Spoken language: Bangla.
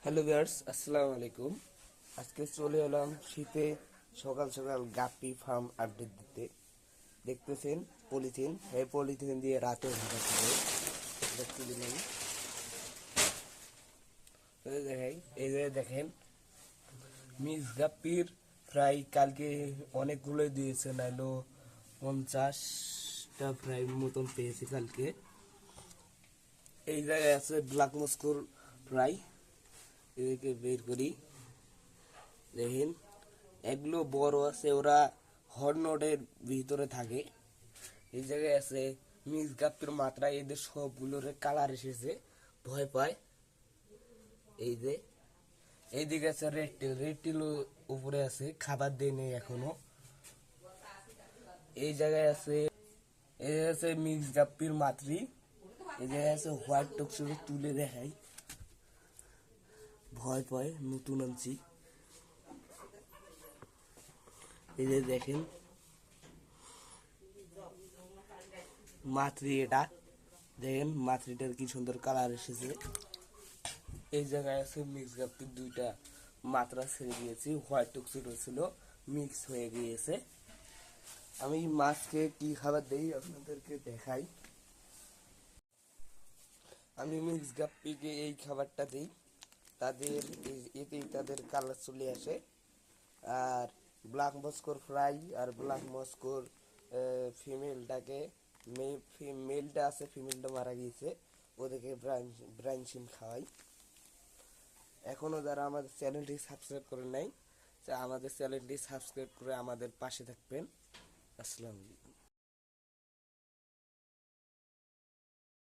হ্যালো ভিউয়ার্স, আসসালামু আলাইকুম। আজকে চলে এলাম শীতে সকাল সকাল গাপ্পি ফার্ম আপডেট দিতে। দেখতেছেন পলিথিন, এই পলিথিন দিয়ে রাতে ভাজা খাবে। দেখতে দিলেন, দেখাই এই যে দেখেন মিক্স গাপ্পির ফ্রাই কালকে অনেকগুলো দিয়েছে, নাইলো 50টা ফ্রাই মতন পেয়েছি কালকে। এই জায়গায় আছে ব্ল্যাক মস্কোর ফ্রাই, এদিকে বের করি দেখেন। এগুলো বড় আছে, ওরা হর্নডের ভিতরে থাকে। এই জায়গায় আছে মিক্স গাপ্পির মাত্রা, এদের সবগুলোর কালার এসেছে, ভয় পায়। এই যে এইদিকে আছে রেড টেল, রেড টেল উপরে আছে, খাবার দিয়ে নেই এখনো। এই জায়গায় আছে, এই জায়গায় আছে মিক্স গাপ্পির মাতৃ। এই জায়গায় আছে হোয়াইট টক্সিকে তুলে দেখাই, ভয় পায়, নতুন আনছি। এই যে দেখেন মাতৃ, এটা দেখেন মাতৃটার কি সুন্দর কালার এসেছে। এই জায়গায় আছে মিক্স গাপ্পির দুইটা মাত্রা ছেড়ে দিয়েছি, হোয়াইট টক্সিডো ছিল, মিক্স হয়ে গিয়েছে। আমি মাছকে কি খাবার দেই আপনাদেরকে দেখাই। আমি মিক্স গাপ্পিকে এই খাবারটা দিই, তাদের এতেই তাদের কালার চলে আসে। আর ব্ল্যাক মস্কোর ফ্রাই আর ব্ল্যাক মস্কোর ফিমেলটাকে, মেলটা আছে, ফিমেলটা মারা গিয়েছে, ওদেরকে ব্রাঞ্চিন খাওয়াই। এখনও যারা আমাদের চ্যানেলটি সাবস্ক্রাইব করে নাই, আমাদের চ্যানেলটি সাবস্ক্রাইব করে আমাদের পাশে থাকবেন। আসসালামু আলাইকুম।